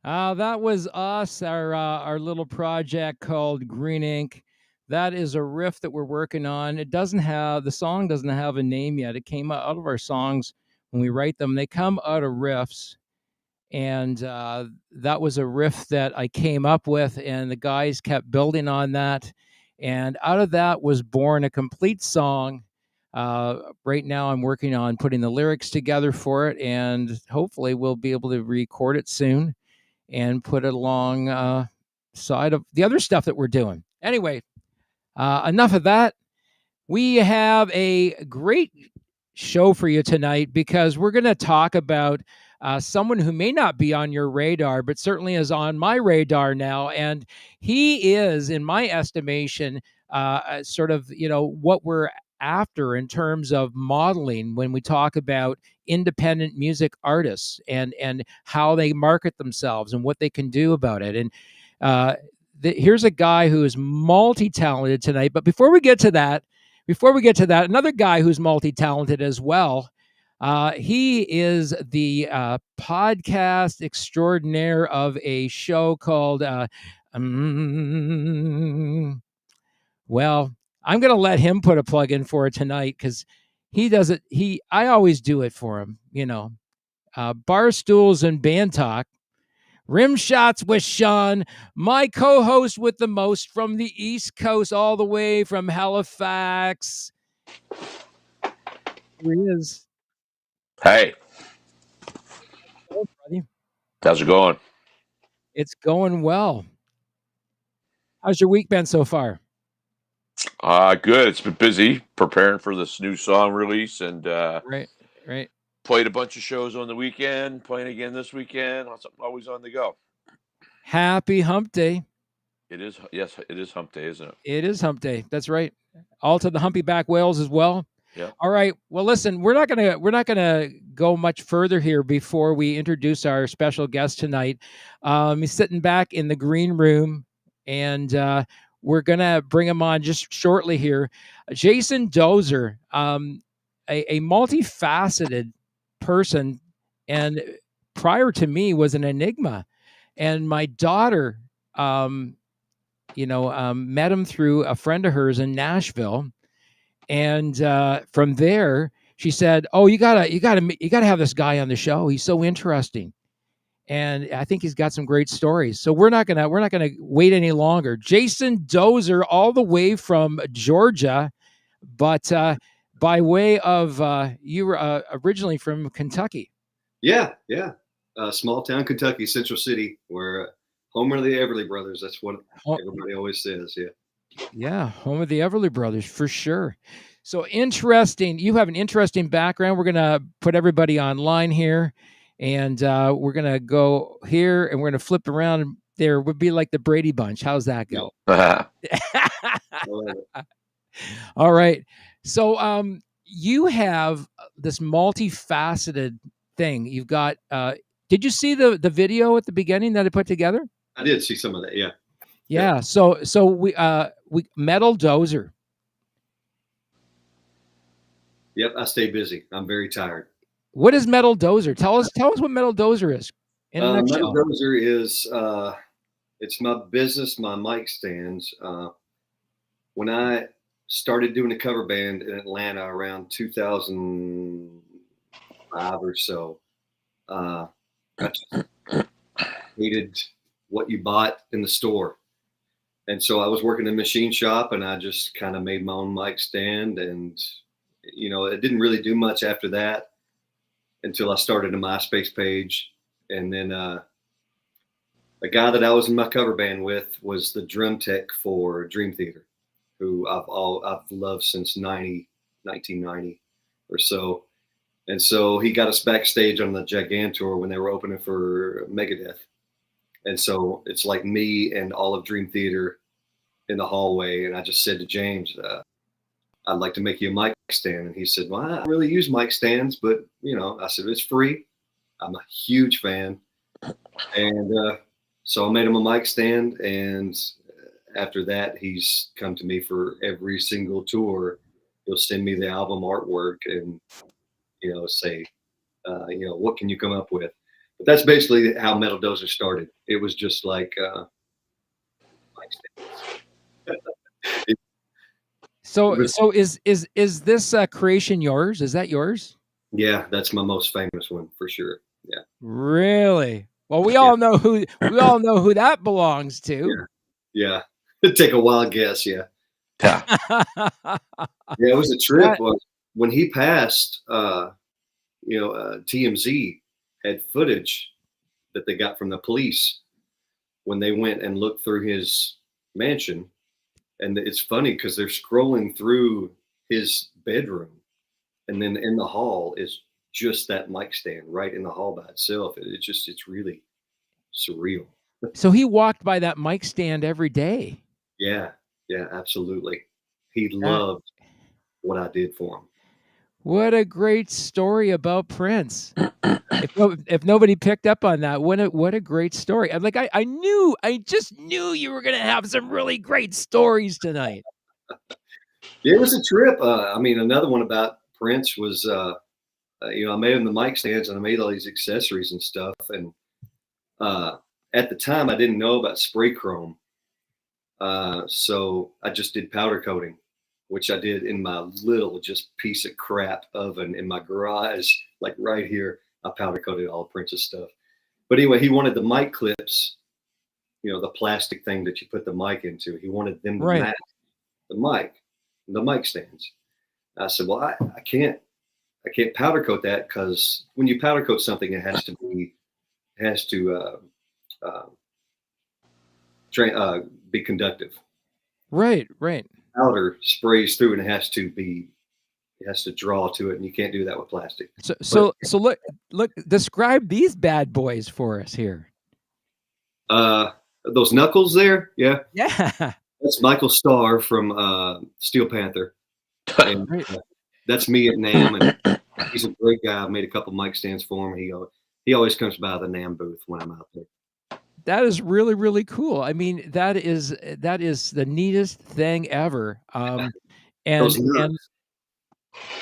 That was us, our little project called Green Ink. That is a riff that we're working on. The song doesn't have a name yet. It came out of our songs when we write them. They come out of riffs, and that was a riff that I came up with, and the guys kept building on that, and out of that was born a complete song. Right now, I'm working on putting the lyrics together for it, and hopefully, we'll be able to record it soon and put it along side of the other stuff that we're doing. Anyway, enough of that. We have a great show for you tonight because we're going to talk about someone who may not be on your radar, but certainly is on my radar now. And he is, in my estimation, sort of, what we're after in terms of modeling when we talk about independent music artists and how they market themselves and what they can do about it. And here's a guy who is multi-talented tonight. But before we get to that, another guy who's multi-talented as well. He is the podcast extraordinaire of a show called, well, I'm going to let him put a plug in for it tonight because he does it. I always do it for him, bar stools and band talk. Rim Shots with Sean, my co-host with the most from the East Coast, all the way from Halifax. Here he is. Hey. Hello, buddy. How's it going? It's going well. How's your week been so far? Good. It's been busy preparing for this new song release and Right. played a bunch of shows on the weekend, playing again this weekend. Always on the go. Happy Hump Day. It is. Yes, it is Hump Day, isn't it? It is Hump Day. That's right. All to the humpy back whales as well. Yeah. All right. Well, listen, we're not gonna go much further here before we introduce our special guest tonight. He's sitting back in the green room, and we're gonna bring him on just shortly here. Jason Dozer, a multifaceted person, and prior to me was an enigma. And my daughter, met him through a friend of hers in Nashville. And from there, she said, "Oh, you gotta have this guy on the show. He's so interesting, and I think he's got some great stories." So we're not gonna wait any longer. Jason Dozer, all the way from Georgia, but by way of you were originally from Kentucky. Yeah. Small town Kentucky, Central City, where home of the Everly Brothers. That's what everybody always says. Yeah. Yeah, home of the Everly Brothers for sure. So interesting. You have an interesting background. We're gonna put everybody online here, and we're gonna go here, and we're gonna flip around. There would be like the Brady Bunch. How's that go? All right. So you have this multifaceted thing. You've got. Did you see the video at the beginning that I put together? I did see some of that. Yeah. Yeah. So we Metal Dozer. Yep, I stay busy. I'm very tired. What is Metal Dozer? Tell us what Metal Dozer is. Metal Dozer is it's my business, my mic stands. When I started doing a cover band in Atlanta around 2005 or so, I hated what you bought in the store. And so I was working in a machine shop, and I just kind of made my own mic stand. And, it didn't really do much after that until I started a MySpace page. And then the guy that I was in my cover band with was the drum tech for Dream Theater, who I've loved since 1990 or so. And so he got us backstage on the Gigantour when they were opening for Megadeth. And so it's like me and all of Dream Theater in the hallway. And I just said to James, I'd like to make you a mic stand. And he said, well, I don't really use mic stands, but, I said, it's free. I'm a huge fan. And so I made him a mic stand. And after that, he's come to me for every single tour. He'll send me the album artwork and, say, what can you come up with? But that's basically how Metal Dozer started. It was just like mic stands. It, it was, So is this creation yours? Is that yours? yeah, that's my most famous one for sure. Yeah, Really? Well, yeah, we all know who that belongs to. yeah, yeah. It'd take a wild guess. Yeah, Yeah. yeah. It was a trip. That When he passed. TMZ had footage that they got from the police when they went and looked through his mansion. And it's funny because they're scrolling through his bedroom, and then in the hall is just that mic stand right in the hall by itself. It's really surreal. so he walked by that mic stand every day. Yeah, yeah, absolutely. He That loved what I did for him. What a great story about Prince. If nobody picked up on that, what a great story. I'm like I just knew you were gonna have some really great stories tonight. Yeah, it was a trip. I mean, another one about Prince was, I made him the mic stands and I made all these accessories and stuff. And uh, at the time, I didn't know about spray chrome. So I just did powder coating, which I did in my little just piece of crap oven in my garage, like right here. I powder coated all of Prince's stuff. But anyway, he wanted the mic clips, the plastic thing that you put the mic into. He wanted them to Right. match the mic stands. I said, well, I can't powder coat that because when you powder coat something, it has to uh, be conductive. Right. Powder sprays through and it has to draw to it, and you can't do that with plastic. So look, describe these bad boys for us here. Those knuckles there, yeah, Yeah. that's Michael Starr from Steel Panther, and Right. that's me at NAMM, and he's a great guy. I've made a couple mic stands for him. He always comes by the NAMM booth when I'm out there. That is really, really cool. I mean, that is the neatest thing ever. And Those and nuts.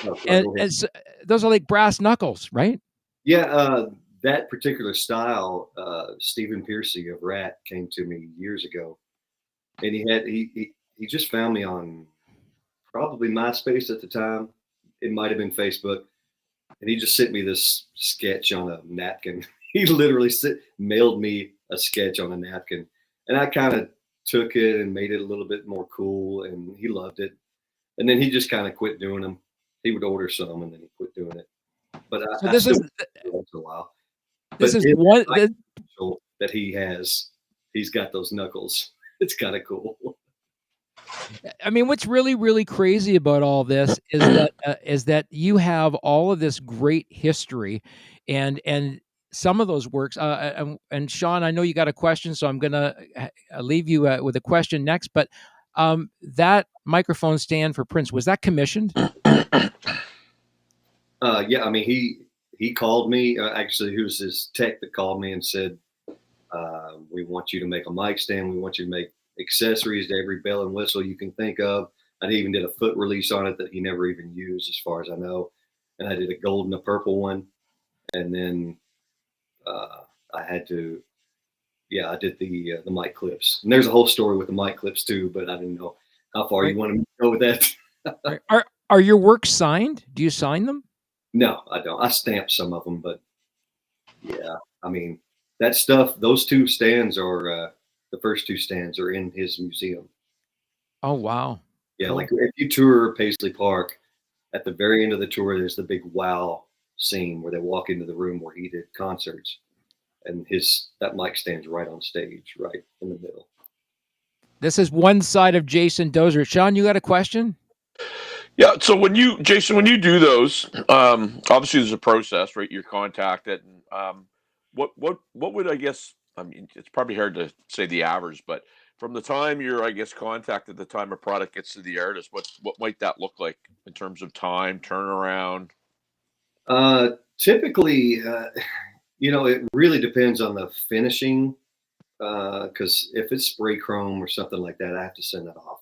Oh, sorry, and, go ahead. and so, those are like brass knuckles, right? Yeah, that particular style, Stephen Piercy of Rat came to me years ago, and he just found me on probably MySpace at the time. It might have been Facebook, and he just sent me this sketch on a napkin. He literally mailed me a sketch on a napkin, and I kind of took it and made it a little bit more cool, and he loved it. And then he just kind of quit doing them. He would order some, and then he quit doing it. But So I this still is do it once in a while. this But is his one. mic potential that he has, he's got those knuckles. It's kind of cool. I mean, what's really, really crazy about all this is that you have all of this great history, and some of those works. And Sean, I know you got a question, so I'm gonna leave you with a question next. But that microphone stand for Prince, was that commissioned? Yeah, I mean, he called me. Actually, he was his tech that called me and said, "We want you to make a mic stand. We want you to make accessories to every bell and whistle you can think of." I even did a foot release on it that he never even used, as far as I know. And I did a gold and a purple one, and then I had to, yeah, I did the mic clips. And there's a whole story with the mic clips too, but I didn't know how far Right. you wanted me to go with that. Are your works signed? Do you sign them? No, I don't. I stamped some of them, but yeah, I mean, that stuff, those two stands are, the first two stands are in his museum. Oh wow. Yeah, Cool. like if you tour Paisley Park, at the very end of the tour, there's the big wow scene where they walk into the room where he did concerts, and that mic stands right on stage, right in the middle. This is one side of Jason Dozer. Sean, you got a question? Yeah. So Jason, when you do those, obviously there's a process, right? You're contacted, and what would, I guess? I mean, it's probably hard to say the average, but from the time you're, I guess, contacted, the time a product gets to the artist, what might that look like in terms of time, turnaround? Typically, it really depends on the finishing. Because if it's spray chrome or something like that, I have to send that off.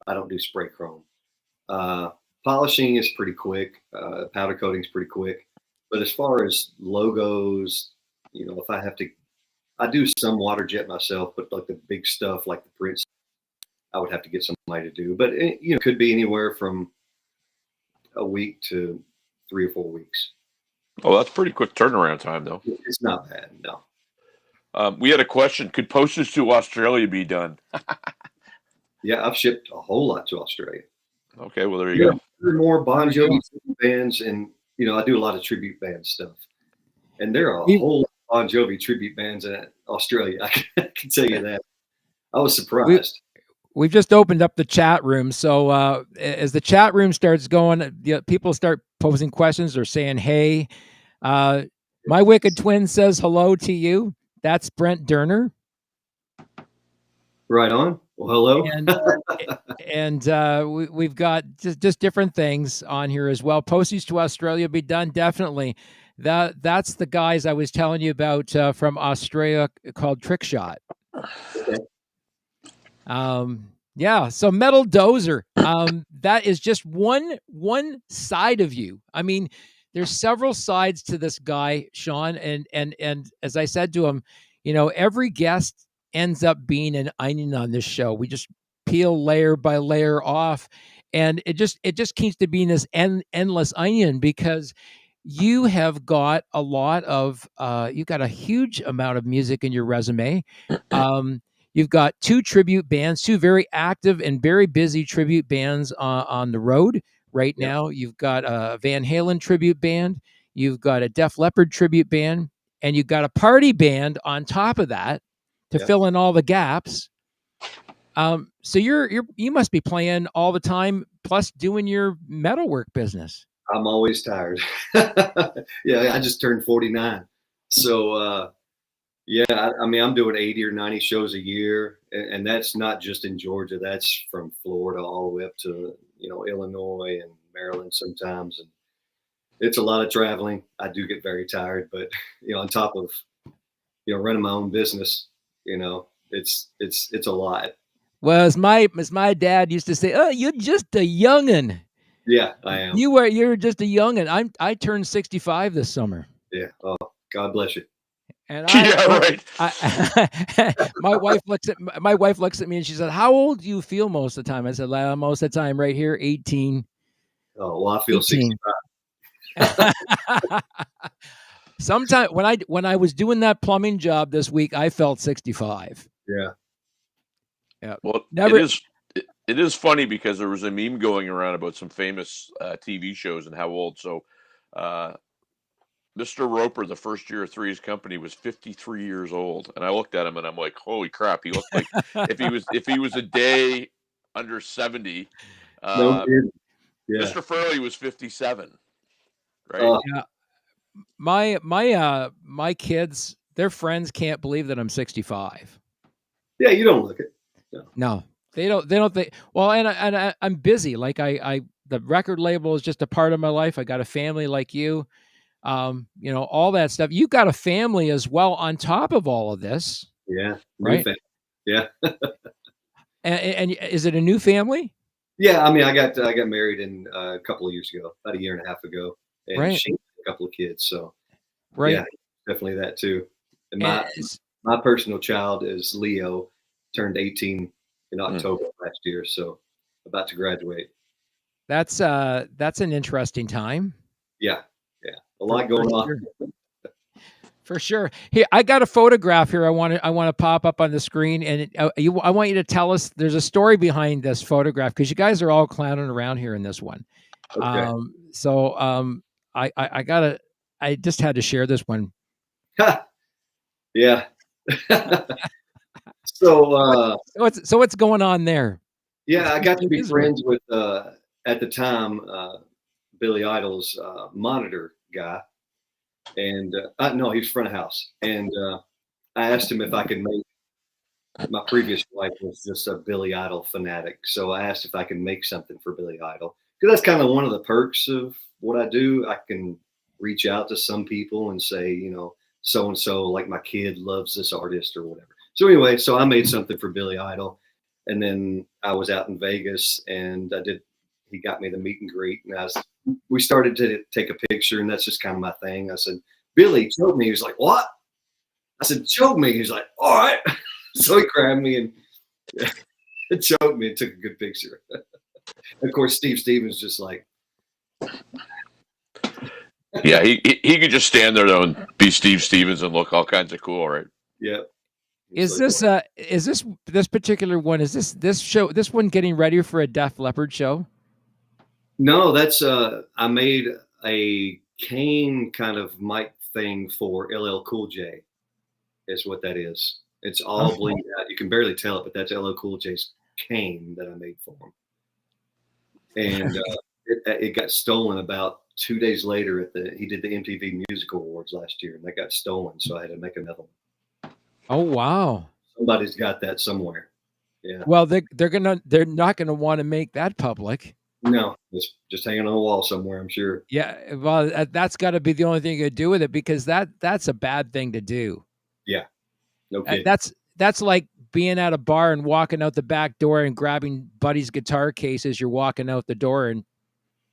I don't do spray chrome. Uh, Polishing is pretty quick. Powder coating is pretty quick. But as far as logos, you know, if I have to, I do some water jet myself, but like the big stuff like the prints, I would have to get somebody to do. But you know, it could be anywhere from a week to 3 or 4 weeks. Oh, that's pretty quick turnaround time, though. It's not bad, no. We had a question: could postage to Australia be done? Yeah, I've shipped a whole lot to Australia. Okay, well there you go. There are more Bon Jovi bands, and you know, I do a lot of tribute band stuff, and there are a whole lot of Bon Jovi tribute bands in Australia. I can tell you that. I was surprised. We've just opened up the chat room, so as the chat room starts going, people start posing questions or saying, "Hey, my wicked twin says hello to you." That's Brent Durner. Right on. Well, hello. And we've got just different things on here as well. Postage to Australia be done, definitely. That's the guys I was telling you about from Australia called Trick Shot. Okay. Yeah. So Metal Dozer, that is just one side of you. I mean, there's several sides to this guy, Sean, and as I said to him, you know, every guest ends up being an onion on this show. We just peel layer by layer off, and it just keeps to being this endless onion, because you have got a lot of you've got a huge amount of music in your resume. You've got two tribute bands, two very active and very busy tribute bands on the road right now. You've got a Van Halen tribute band, you've got a Def Leppard tribute band, and you've got a party band on top of that to fill in all the gaps. So you must be playing all the time, plus doing your metalwork business. I'm always tired. Yeah, I just turned 49. So, yeah, I mean, I'm doing 80 or 90 shows a year, and that's not just in Georgia. That's from Florida all the way up to, you know, Illinois and Maryland sometimes. And it's a lot of traveling. I do get very tired, but, you know, on top of, you know, running my own business, you know, it's a lot. Well, as my dad used to say, "Oh, you're just a youngin." Yeah, I am. You're just a youngin. I turned 65 this summer. Yeah. Oh, God bless you. And right. My wife looks at me and she said, "How old do you feel most of the time?" I said, "Most of the time, right here, 18." Oh, well, I feel 65. Sometimes when I was doing that plumbing job this week, I felt 65. Yeah. Yeah. Well, Never. It is funny because there was a meme going around about some famous TV shows and how old. So, Mr. Roper, the first year of Three's Company, was 53 years old, and I looked at him and I'm like, "Holy crap!" He looked like if he was a day under 70. No kidding. Yeah. Mr. Furley was 57. Right? Yeah. My kids, their friends can't believe that I'm 65. Yeah, you don't look it. No, they don't think. Well, and I'm busy. Like the record label is just a part of my life. I got a family like you. You know, all that stuff. You got a family as well on top of all of this. Yeah. Right. Yeah. and is it a new family? Yeah. I mean, I got married a couple of years ago, about a year and a half ago, and she had a couple of kids. So, yeah, definitely that too. And my personal child is Leo, turned 18 in October last year, so about to graduate. That's an interesting time. Yeah. A lot going on. For sure. Here, I got a photograph here. I want to pop up on the screen, and I want you to tell us. There's a story behind this photograph, because you guys are all clowning around here in this one. Okay. I just had to share this one. Yeah. So what's going on there? Yeah, I got to be friends with at the time Billy Idol's monitor guy, and no, he was front of house, and I asked him if I could make. My previous wife was just a Billy Idol fanatic, so I asked if I could make something for Billy Idol, because that's kind of one of the perks of what I do. I can reach out to some people and say, you know, so and so, like my kid loves this artist or whatever. So anyway, so I made something for Billy Idol, and then I was out in Vegas, and he got me the meet and greet, and we started to take a picture, and that's just kind of my thing. I said, "Billy told me," he was like, "What?" I said, choke me. He's like, all right. So he grabbed me and choked me and took a good picture. Of course, Steve Stevens just like, Yeah, he could just stand there though and be Steve Stevens and look all kinds of cool, right? yeah. Is this particular one? Is this one getting ready for a Def Leppard show? No, that's I made a cane kind of mic thing for LL Cool J. Is what that is. It's all blinged out. You can barely tell it, but that's LL Cool J's cane that I made for him. And it got stolen about 2 days later he did the MTV Music Awards last year, and that got stolen. So I had to make another one. Oh wow! Somebody's got that somewhere. Yeah. Well, they're not gonna want to make that public. No, it's just hanging on the wall somewhere, I'm sure. Yeah. Well, that's got to be the only thing you could do with it, because that's a bad thing to do. Yeah. No kidding. That's like being at a bar and walking out the back door and grabbing Buddy's guitar case as you're walking out the door and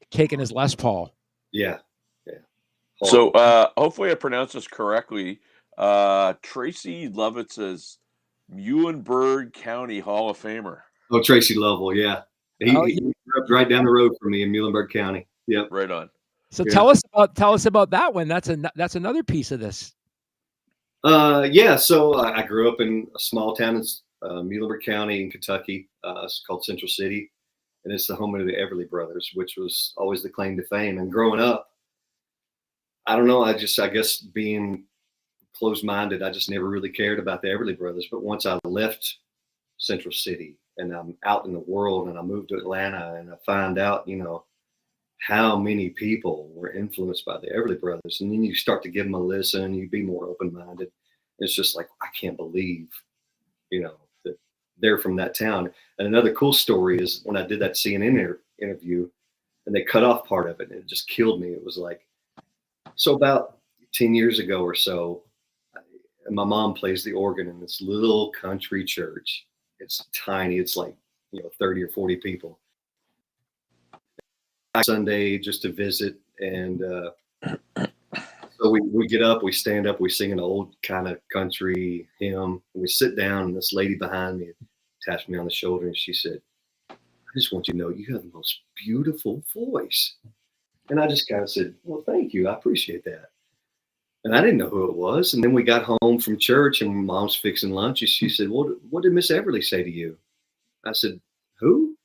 taking his Les Paul. Yeah. Yeah. So hopefully I pronounced this correctly. Tracy Lovitz's Muhlenberg County Hall of Famer. Oh, Tracy Lovell, yeah. He grew up right down the road from me in Muhlenberg County. Yep. Right on. So tell us about that one. That's another piece of this. Yeah, so I grew up in a small town in Muhlenberg County in Kentucky. It's called Central City, and it's the home of the Everly Brothers, which was always the claim to fame. And growing up, I don't know, I guess being closed-minded, I just never really cared about the Everly Brothers. But once I left Central City and I'm out in the world and I moved to Atlanta and I find out, how many people were influenced by the Everly Brothers. And then you start to give them a listen, you be more open-minded. It's just like, I can't believe, that they're from that town. And another cool story is when I did that CNN interview and they cut off part of it, and it just killed me. It was like, so about 10 years ago or so, my mom plays the organ in this little country church. It's tiny. It's like, 30 or 40 people. Sunday just to visit, and so we get up, we stand up, we sing an old kind of country hymn, and we sit down, and this lady behind me tapped me on the shoulder and she said, I just want you to know you have the most beautiful voice. And I just kind of said, well, thank you, I appreciate that. And I didn't know who it was. And then we got home from church and mom's fixing lunch, and she said, well, what did Miss Everly say to you? I said, who?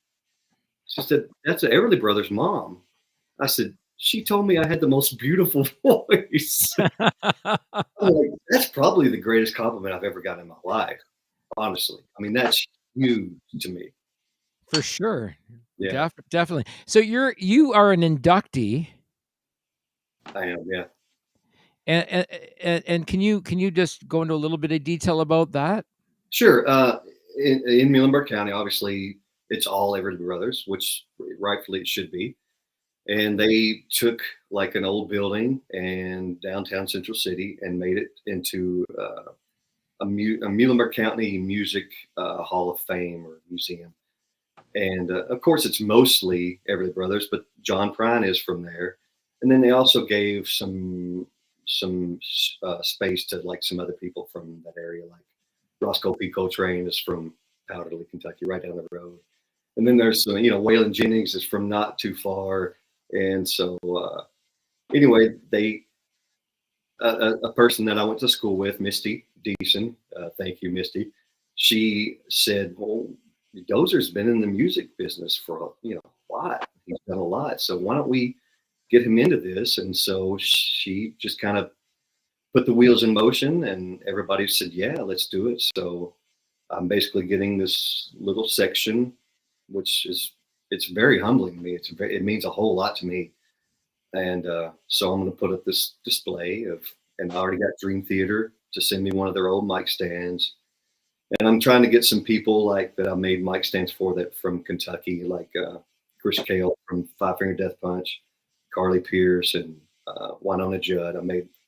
She said, that's the Everly Brothers' mom. I said, she told me I had the most beautiful voice. I'm like, that's probably the greatest compliment I've ever gotten in my life, honestly. I mean, that's huge to me. For sure. Yeah. Definitely. So you are an inductee. I am, yeah. And can you just go into a little bit of detail about that? Sure. In Muhlenberg County, obviously, it's all Everly Brothers, which rightfully it should be. And they took like an old building in downtown Central City and made it into a Muhlenberg County Music Hall of Fame or museum. And of course, it's mostly Everly Brothers, but John Prine is from there. And then they also gave some space to like some other people from that area, like Roscoe P. Coltrane is from Powderly, Kentucky, right down the road. And then there's Waylon Jennings is from not too far. And so anyway, a person that I went to school with, Misty Deason, thank you, Misty. She said, well, Dozer's been in the music business for a lot. He's done a lot. So why don't we get him into this? And so she just kind of put the wheels in motion, and everybody said, yeah, let's do it. So I'm basically getting this little section, which it's very humbling to me. It means a whole lot to me. And so I'm going to put up this display and I already got Dream Theater to send me one of their old mic stands. And I'm trying to get some people like that I made mic stands for that from Kentucky, like Chris Cale from Five Finger Death Punch, Carly Pierce, and Winona Judd.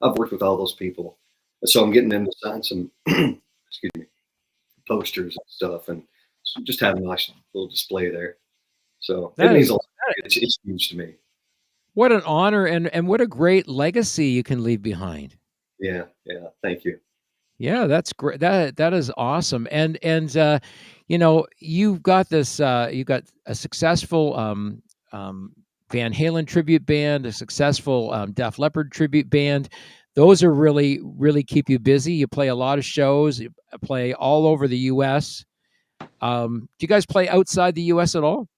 I've worked with all those people. And so I'm getting them to sign some, posters and stuff, and just having a nice little display there. So it means a lot. It's huge to me. What an honor, and what a great legacy you can leave behind. Yeah. Thank you. Yeah, that's great. That is awesome. And you know, you've got this. You've got a successful um, Van Halen tribute band, a successful Def Leppard tribute band. Those are really keep you busy. You play a lot of shows. You play all over the U.S. Do you guys play outside the U.S. at all?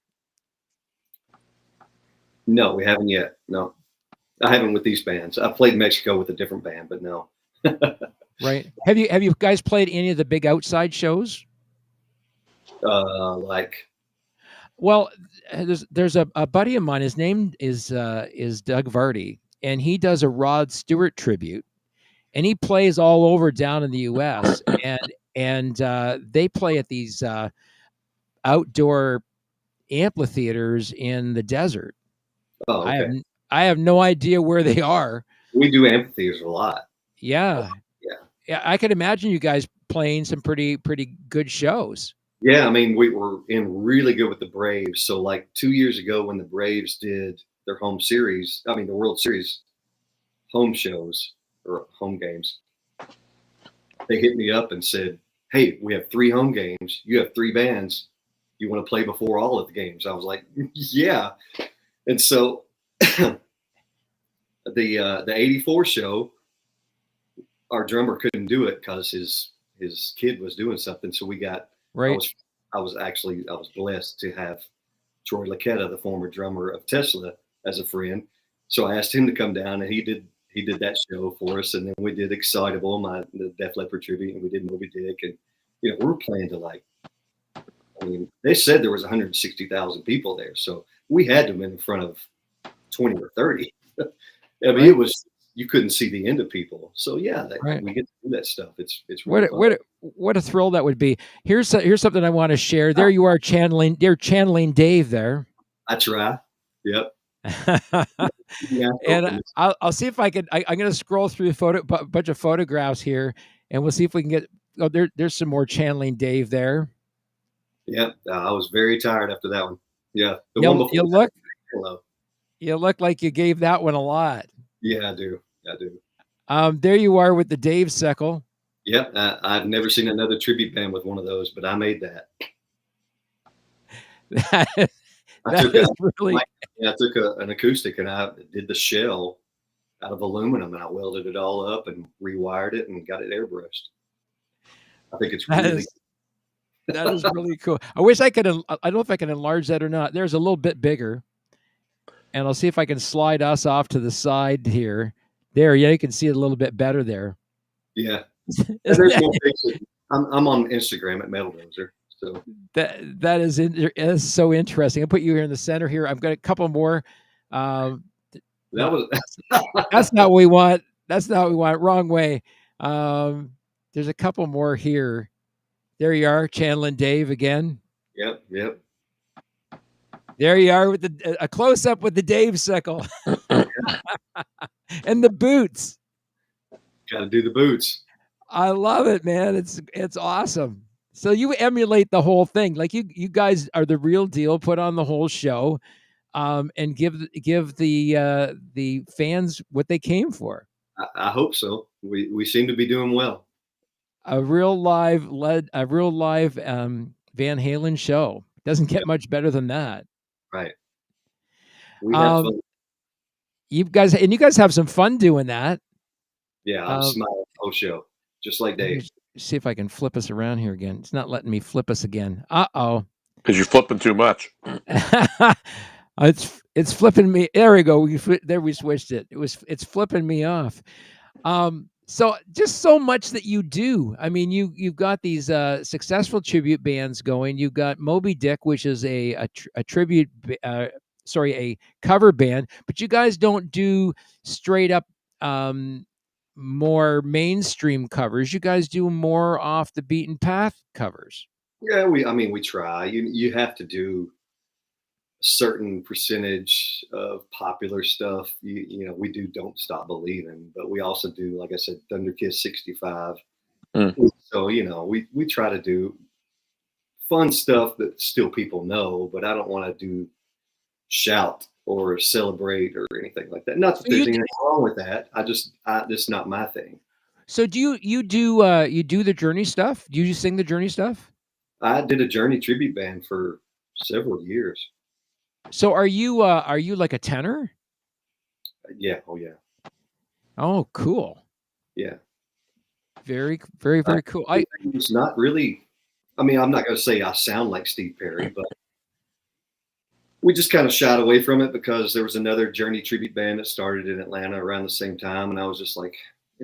No, we haven't yet. No, I haven't with these bands. I played Mexico with a different band, but no. Right. Have you guys played any of the big outside shows? Like, Well, there's a buddy of mine. His name is Doug Vardy, and he does a Rod Stewart tribute, and he plays all over down in the U.S. and they play at these outdoor amphitheaters in the desert. oh, I have okay. I have no idea where they are. We do amphitheaters a lot. Yeah, Yeah. yeah. I could imagine you guys playing some pretty good shows. Yeah, I mean, we were in really good with the Braves. So, like 2 years ago, when the Braves did their home series, I mean, the World Series home shows or home games, they hit me up and said, "Hey, we have 3 home games. You have 3 bands. You want to play before all of the games?" I was like, "Yeah." And so, the '84 show, our drummer couldn't do it because his kid was doing something. So we got I Right. was I was blessed to have Troy Laketta, the former drummer of Tesla, as a friend. So I asked him to come down, and he did that show for us, and then we did Excitable, the Def Leppard tribute, and we did Moby Dick, and we were playing to, like, I mean, they said there was 160,000 people there, so we had to have been in front of 20 or 30. I mean, Right. it was, you couldn't see the end of people. So yeah, Right. we get to do that stuff. It's really fun. What a thrill that would be. Here's something I want to share. There you are channeling Dave there. I try. Yep. Yeah. And I'll see if I can. I'm going to scroll through a bunch of photographs here, and we'll see if we can get. Oh, there's some more channeling Dave there. Yep. I was very tired after that one. Yeah. The You one before. Hello. you look like you gave that one a lot. Yeah, I do. I do. There you are with the Dave Seckle. Yep. I've never seen another tribute band with one of those, but I made that. I took Really. I took an acoustic and I did the shell out of aluminum and I welded it all up and rewired it and got it airbrushed. I think it's really. That is really cool. I wish I could. I don't know if I can enlarge that or not. There's a little bit bigger, and I'll see if I can slide us off to the side here. There, yeah, you can see it a little bit better there. Yeah. There's more pictures. I'm on Instagram at Metal Dozer. So that is so interesting. I'll put you here in the center here. I've got a couple more. that was That's not what we want. That's not what we want. Wrong way. There's a couple more here. There you are, channeling Dave again. Yep. There you are with a close up with the Dave Sickle and the boots. Got to do the boots. I love it, man. It's awesome. So you emulate the whole thing. Like you guys are the real deal. Put on the whole show, and give the fans what they came for. I hope so. We seem to be doing well. A real live Van Halen show. Doesn't get much better than that. Right. We have fun. You guys have some fun doing that. Yeah, I'm smiling the whole show, just like Dave. See if I can flip us around here again. It's not letting me flip us again. Uh-oh. Because you're flipping too much. It's flipping me. There we go. We switched it. It's flipping me off. So just so much that you do. I mean, you've got these successful tribute bands going. You've got Moby Dick, which is a tribute, a cover band. But you guys don't do straight up more mainstream covers. You guys do more off the beaten path covers. Yeah, we try. You have to do a certain percentage of popular stuff. We do Don't Stop Believing, but we also do, like I said, Thunder Kiss 65. So we try to do fun stuff that still people know, but I don't want to do shout or celebrate or anything like that. Not that there's anything wrong with that. It's not my thing. So do you do the Journey stuff? Do you sing the Journey stuff? I did a Journey tribute band for several years. So are you like a tenor? Yeah. Oh yeah. Oh, cool. Yeah. Very, very, I, very cool. I it's not really. I mean, I'm not going to say I sound like Steve Perry, but we just kind of shied away from it because there was another Journey tribute band that started in Atlanta around the same time, and I was just like,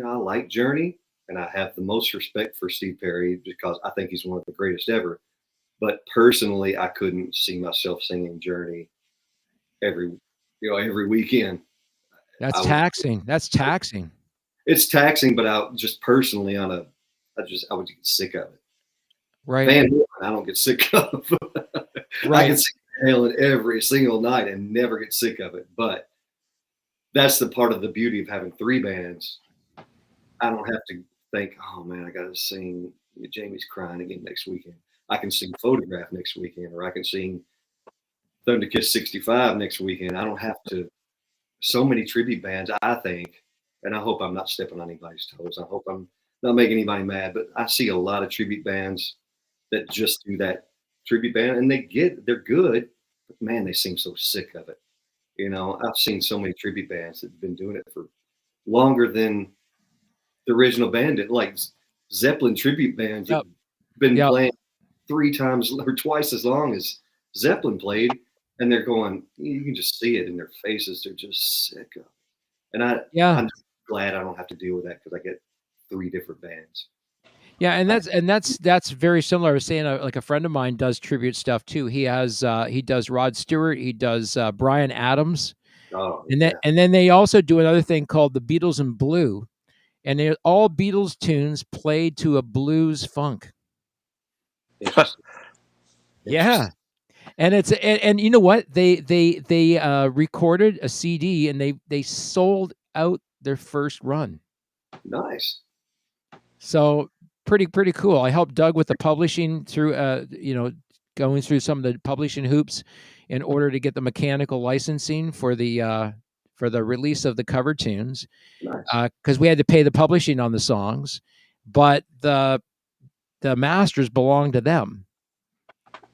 I like Journey, and I have the most respect for Steve Perry because I think he's one of the greatest ever. But personally, I couldn't see myself singing Journey every every weekend. That's I would, taxing. That's taxing. it's taxing, but I just personally I would get sick of it. Right. Van Halen, I don't get sick of. I Right. can sing Van Halen every single night and never get sick of it. But that's the part of the beauty of having three bands. I don't have to think, oh man, I got to sing Jamie's Crying again next weekend. I can sing Photograph next weekend, or I can sing Thunder Kiss 65 next weekend. I don't have to. So many tribute bands, I think, and I hope I'm not stepping on anybody's toes. I hope I'm not making anybody mad, but I see a lot of tribute bands that just do that tribute band, and they're good, but man, they seem so sick of it. I've seen so many tribute bands that have been doing it for longer than the original band did. Like Zeppelin tribute bands that Yep. have been Yep. playing 3 times or twice as long as Zeppelin played, and they're going. You can just see it in their faces. They're just sick of it. And Yeah. I'm just glad I don't have to deal with that because I get 3 different bands. Yeah, and that's very similar. I was saying, like a friend of mine does tribute stuff too. He does Rod Stewart, he does Bryan Adams, Oh and yeah, then they also do another thing called the Beatles in Blue, and they're all Beatles tunes played to a blues funk. interesting. Yeah, Interesting. and and you know what? They recorded a CD and they sold out their first run. Nice. So pretty cool. I helped Doug with the publishing through going through some of the publishing hoops in order to get the mechanical licensing for the release of the cover tunes, Nice. because we had to pay the publishing on the songs, but the masters belong to them,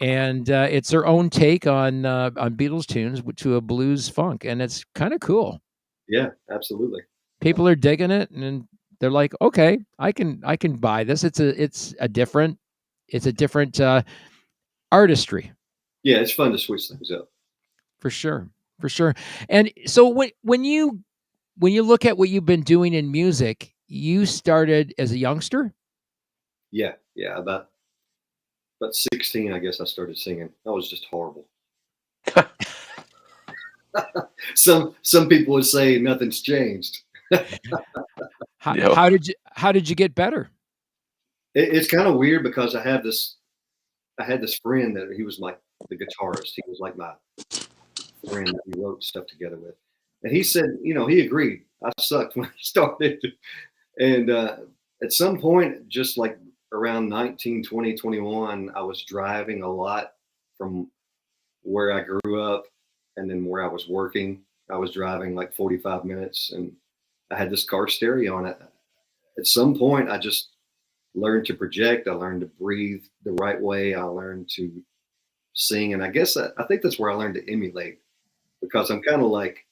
and it's their own take on Beatles tunes to a blues funk, and it's kind of cool. Yeah, absolutely. People are digging it, and they're like, okay, I can buy this. It's a different artistry. Yeah, it's fun to switch things up. For sure, for sure. And so when you look at what you've been doing in music, you started as a youngster. Yeah, yeah. About 16, I guess I started singing. I was just horrible. Some people would say nothing's changed. how, Yeah. how did you get better? It's kind of weird because I had this friend that he was like the guitarist. He was like my friend that we wrote stuff together with. And he said, he agreed. I sucked when I started. And at some point, just like around 19, 20, 21, I was driving a lot from where I grew up and then where I was working. I was driving like 45 minutes and I had this car stereo on it. At some point, I just learned to project. I learned to breathe the right way. I learned to sing. And I guess I think that's where I learned to emulate because I'm kind of like,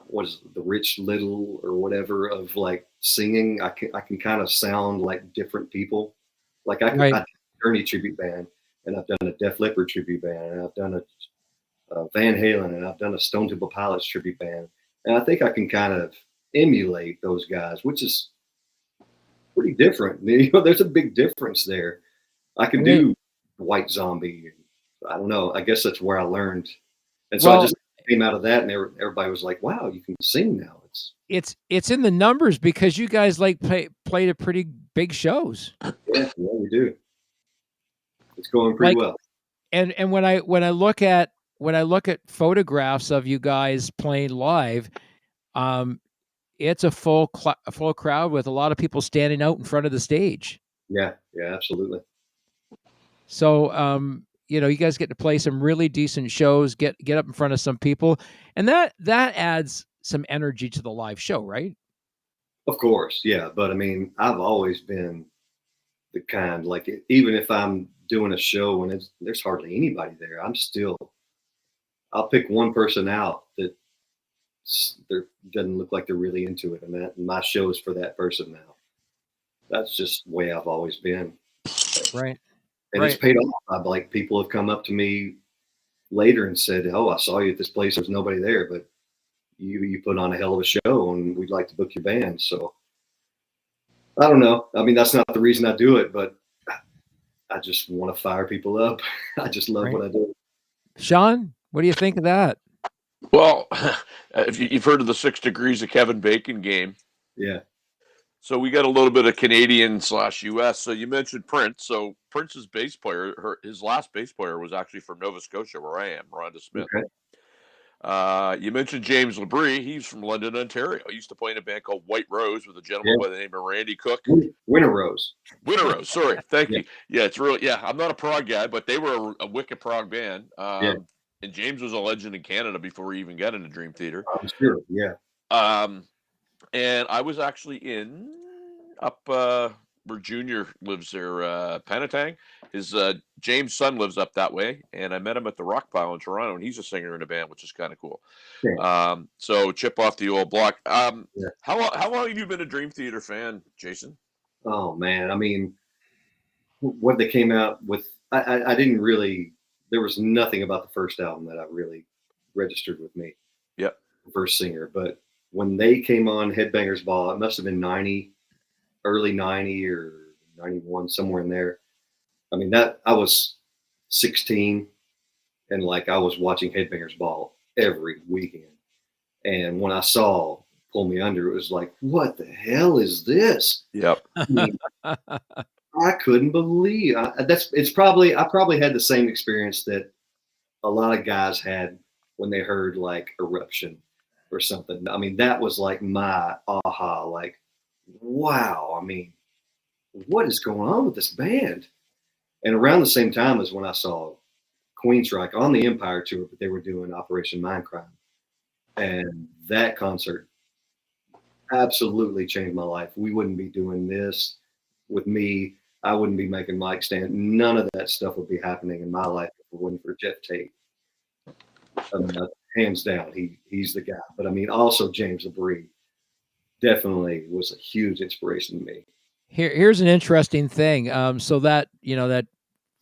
what is it, the Rich Little or whatever of like singing. I can kind of sound like different people. Like I Right. did a Journey tribute band, and I've done a Def Leppard tribute band, and I've done a Van Halen, and I've done a Stone Temple Pilots tribute band, and I think I can kind of emulate those guys, which is pretty different. There's a big difference there. I can Right. do White Zombie. I don't know. I guess that's where I learned, and so I Well, just came out of that, and everybody was like, "Wow, you can sing now." it's in the numbers because you guys like played at pretty big shows. Yeah, we do. It's going pretty Like, well. and when I look at photographs of you guys playing live, um, it's a full crowd with a lot of people standing out in front of the stage. Yeah, yeah, absolutely. So, you guys get to play some really decent shows, get up in front of some people, and that adds some energy to the live show, right? Of course, yeah. But I mean, I've always been the kind, like, even if I'm doing a show and there's hardly anybody there, I'll pick one person out that doesn't look like they're really into it, and my show is for that person now. That's just the way I've always been, Right. and it's Right. paid off. Like, people have come up to me later and said, "Oh, I saw you at this place. There's nobody there, but you put on a hell of a show, and we'd like to book your band." So I don't know. I mean, that's not the reason I do it, but I just want to fire people up. I just love Right. what I do. Sean, what do you think of that? Well, if you've heard of the 6 Degrees of Kevin Bacon game, Yeah. so we got a little bit of Canadian/US. So you mentioned Prince. So Prince's bass player, his last bass player was actually from Nova Scotia, where I am, Rhonda Smith. Okay. You mentioned James Labrie. He's from London, Ontario. He used to play in a band called White Rose with a gentleman Yeah. by the name of Randy Cook. Winter Rose. Winter Rose. Sorry. Thank Yeah. you. Yeah, it's really, yeah, I'm not a prog guy, but they were a wicked prog band. Yeah. And James was a legend in Canada before he even got into Dream Theater. I'm sure. Yeah. And I was actually up where Junior lives there, Penetang. His James' son lives up that way, and I met him at the Rock Pile in Toronto, and he's a singer in a band, which is kind of cool. Yeah. So chip off the old block. Yeah. How long have you been a Dream Theater fan, Jason? Oh man, I mean, what they came out with, I didn't really. There was nothing about the first album that I really registered with me. Yep. The first singer, but when they came on Headbangers Ball, it must have been 90, early 90 or 91, somewhere in there. I mean, that I was 16, and like I was watching Headbangers Ball every weekend. And when I saw Pull Me Under, it was like, what the hell is this? Yep. I mean, I couldn't believe I probably had the same experience that a lot of guys had when they heard like Eruption or something. I mean, that was like my aha, like, wow. I mean, what is going on with this band? And around the same time as when I saw Queensryche on the Empire tour, but they were doing Operation Mindcrime. And that concert absolutely changed my life. We wouldn't be doing this with me. I wouldn't be making mic stand. None of that stuff would be happening in my life if it wasn't for Jeff Tate. I mean, hands down, he's the guy. But I mean, also James Labrie definitely was a huge inspiration to me. Here's an interesting thing. So that that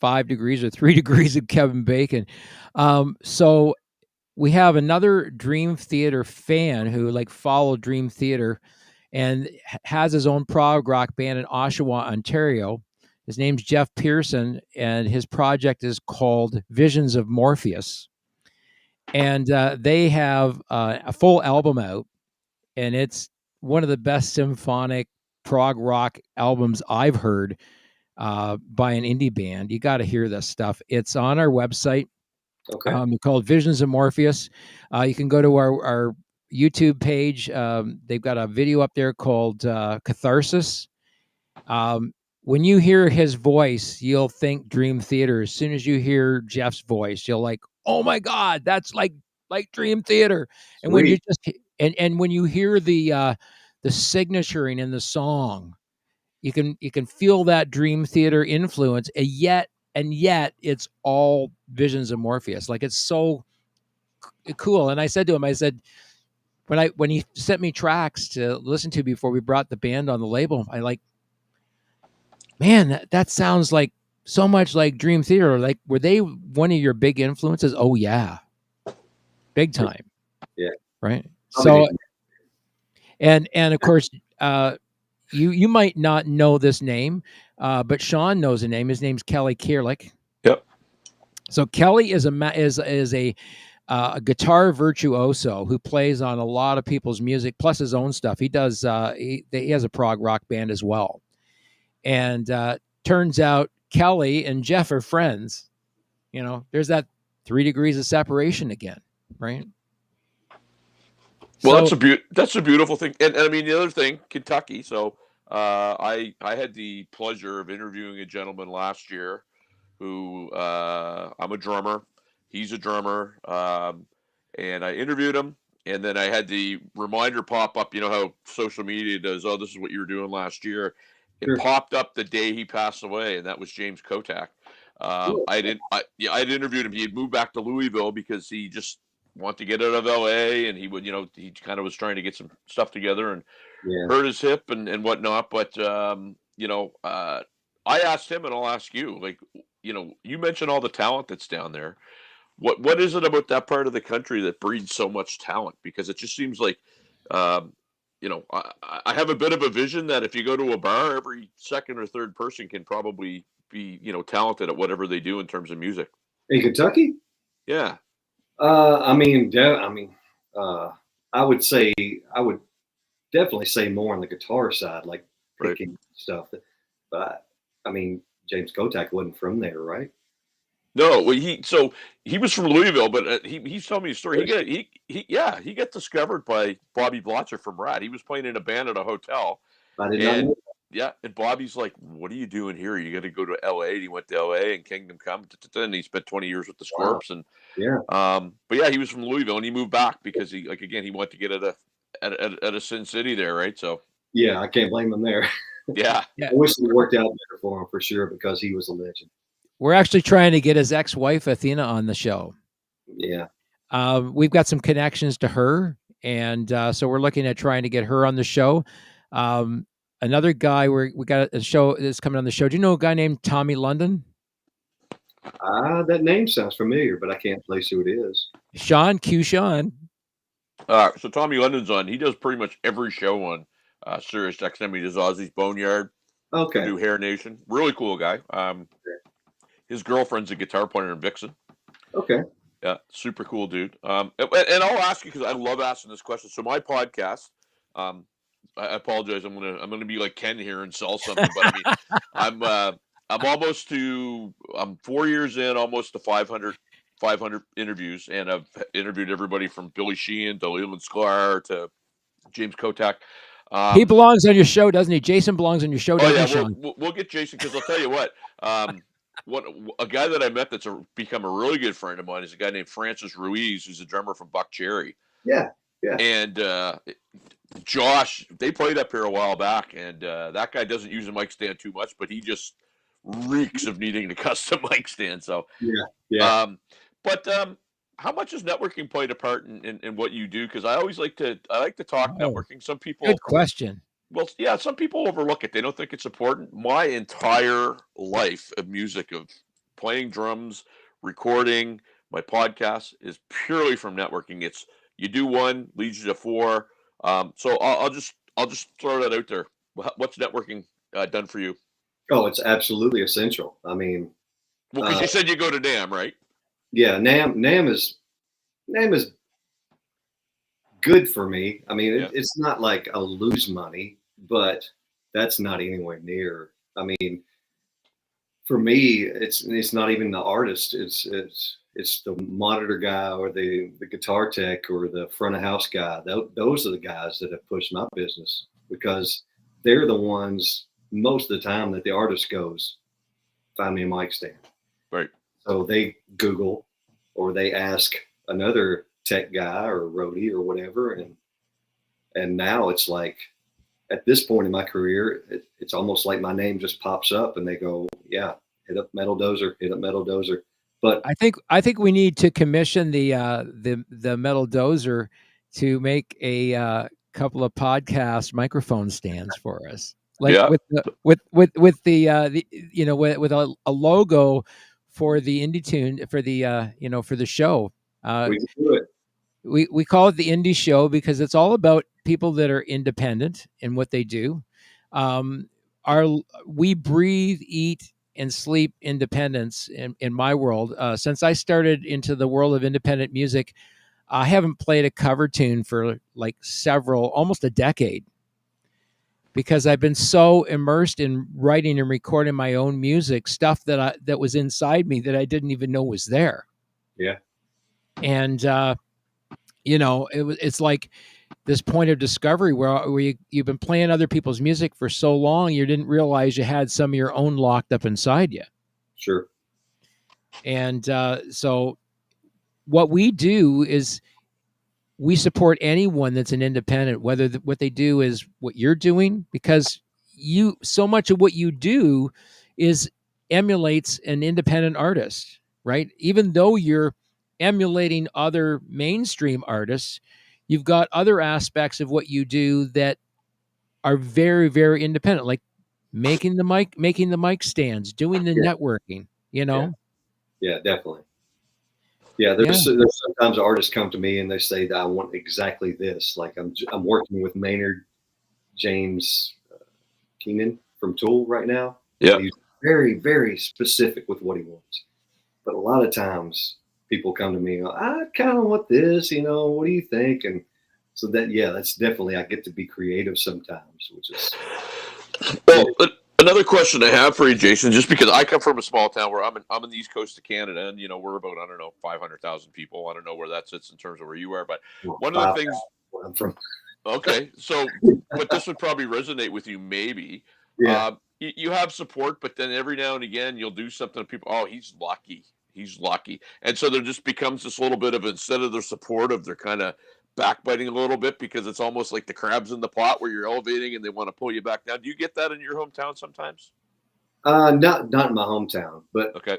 5 degrees or 3 degrees of Kevin Bacon. So we have another Dream Theater fan who like followed Dream Theater and has his own prog rock band in Oshawa, Ontario. His name's Jeff Pearson, and his project is called Visions of Morpheus. And they have a full album out, and it's one of the best symphonic prog rock albums I've heard by an indie band. You got to hear this stuff. It's on our website. Okay. Called Visions of Morpheus. You can go to our YouTube page. They've got a video up there called Catharsis. When you hear his voice, you'll think Dream Theater. As soon as you hear Jeff's voice, you'll like, oh my God, that's like Dream Theater. And when you just and when you hear the signaturing in the song, you can feel that Dream Theater influence, and yet it's all Visions of Morpheus. Like, it's so cool. And I said to him, I said, when he sent me tracks to listen to before we brought the band on the label, I like, man, that sounds like so much like Dream Theater. Like, were they one of your big influences? Oh yeah, big time. Yeah. Right. So, and of course, you might not know this name, but Sean knows the name. His name's Kelly Kierlich. Yep. So Kelly is a guitar virtuoso who plays on a lot of people's music, plus his own stuff. He does. He has a prog rock band as well. And turns out Kelly and Jeff are friends. There's that 3 degrees of separation again, right? Well, so, that's a beautiful thing. And I mean, the other thing, Kentucky. So I had the pleasure of interviewing a gentleman last year who I'm a drummer. He's a drummer. And I interviewed him. and then I had the reminder pop up. You know how social media does. Oh, this is what you were doing last year. It Sure. popped up the day he passed away, and that was James Kotak. I'd interviewed him. He had moved back to Louisville because he just wanted to get out of LA, and he would, he kind of was trying to get some stuff together and Yeah. hurt his hip and whatnot. But I asked him, and I'll ask you, like, you mentioned all the talent that's down there. What is it about that part of the country that breeds so much talent? Because it just seems like, I have a bit of a vision that if you go to a bar, every second or third person can probably be, talented at whatever they do in terms of music. In Kentucky? Yeah. I would definitely say more on the guitar side, like picking stuff. But James Kotak wasn't from there, right? No, well, he was from Louisville, but he's telling me a story. He got discovered by Bobby Blotzer from Rat. He was playing in a band at a hotel. I did not know. Yeah, and Bobby's like, "What are you doing here? You got to go to L.A." And he went to L.A. and Kingdom Come, and he spent 20 years with the Scorps. Wow. And yeah, but he was from Louisville, and he moved back because he wanted to get at a Sin City there, right? So yeah, I can't blame him there. Yeah. I wish it worked out better for him for sure because he was a legend. We're actually trying to get his ex-wife Athena on the show. Yeah. We've got some connections to her, and so we're looking at trying to get her on the show. Another guy we got a show that's coming on the show. Do you know a guy named Tommy London? That name sounds familiar, but I can't place who it is. Sean. So Tommy London's on. He does pretty much every show on Sirius XM. He does Ozzy's Boneyard. Okay. Do Hair Nation. Really cool guy. His girlfriend's a guitar player in Vixen. Okay. Yeah, super cool dude. And I'll ask you because I love asking this question. So my podcast, I apologize. I'm gonna be like Ken here and sell something, but I'm 4 years in, almost to 500 interviews, and I've interviewed everybody from Billy Sheehan to Leland Sklar to James Kotak. He belongs on your show, doesn't he? Jason belongs on your show, doesn't he, Sean? We'll get Jason because I'll tell you what. A guy that I met that's become a really good friend of mine is a guy named Francis Ruiz, who's a drummer from Buck Cherry. Yeah. And Josh, they played up here a while back, and that guy doesn't use a mic stand too much, but he just reeks of needing a custom mic stand. So yeah. But how much has networking played a part in what you do? Because I like to talk networking. Some people. Good question. Well, yeah, some people overlook it. They don't think it's important. My entire life of music, of playing drums, recording, my podcast is purely from networking. It's you do one, leads you to four. So I'll just throw that out there. What's networking done for you? Oh, it's absolutely essential. Well, because you said you go to NAMM, right? Yeah, NAMM is good for me. It's not like I'll lose money, but that's not anywhere near. For me, it's not even the artist. It's the monitor guy or the guitar tech or the front of house guy. Those are the guys that have pushed my business because they're the ones most of the time that the artist goes, find me a mic stand. Right. So they Google or they ask another tech guy or roadie or whatever. And now it's like, at this point in my career, it's almost like my name just pops up and they go, yeah, hit up Metal Dozer. But I think we need to commission the Metal Dozer to make a couple of podcast microphone stands for us. Like with a logo for the Indie Tune for the for the show. We can do it. We call it the Indie Show because it's all about people that are independent in what they do. We breathe, eat, and sleep independence in my world. Since I started into the world of independent music, I haven't played a cover tune for like almost a decade, because I've been so immersed in writing and recording my own music, stuff that was inside me that I didn't even know was there. Yeah. And it's like this point of discovery where you've been playing other people's music for so long, you didn't realize you had some of your own locked up inside you. Sure. And so what we do is we support anyone that's an independent, whether what they do is what you're doing, because so much of what you do is emulates an independent artist, right? Even though you're emulating other mainstream artists, you've got other aspects of what you do that are very, very independent, like making the mic stands, doing the Yeah, networking, yeah, yeah, definitely. Yeah, Yeah. there's sometimes artists come to me and they say that I want exactly this. Like I'm working with Maynard James Keenan from Tool right now, Yeah. and he's very, very specific with what he wants. But a lot of times people come to me and go, I kind of want this, what do you think? And so that's definitely, I get to be creative sometimes, which is Well, another question I have for you, Jason, just because I come from a small town where I'm in the east coast of Canada, and we're about, I don't know, 500,000 people. I don't know where that sits in terms of where you are, but one of the things. where I'm from. Okay, so but this would probably resonate with you, maybe. Yeah. You have support, but then every now and again you'll do something and people, oh, he's lucky. He's lucky. And so there just becomes this little bit of, instead of their supportive, they're kind of backbiting a little bit, because it's almost like the crabs in the pot where you're elevating and they want to pull you back down. Do you get that in your hometown sometimes? Not in my hometown, but Okay.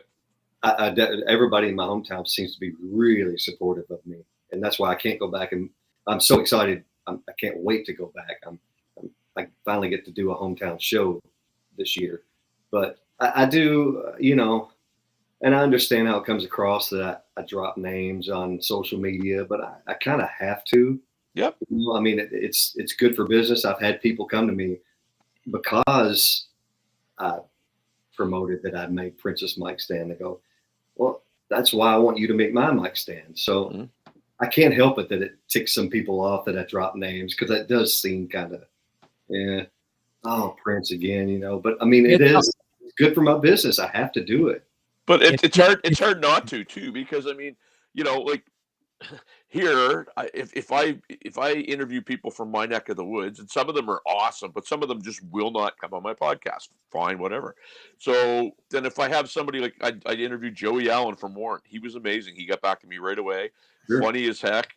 everybody in my hometown seems to be really supportive of me, and that's why I can't go back. And I'm so excited. I can't wait to go back. I finally get to do a hometown show this year, but I do, and I understand how it comes across that I drop names on social media, but I kind of have to. Yep. I mean, it's good for business. I've had people come to me because I promoted that I made Princess mic stand. They go, well, that's why I want you to make my mic stand. So I can't help it that it ticks some people off that I drop names, because that does seem kind of, oh, Prince again, But I mean, it is good for my business. I have to do it. But it's hard. It's hard not to too, because I mean, like here, if I interview people from my neck of the woods, and some of them are awesome, but some of them just will not come on my podcast. Fine, whatever. So then, if I have somebody like I interviewed Joey Allen from Warren, he was amazing. He got back to me right away, Sure. funny as heck.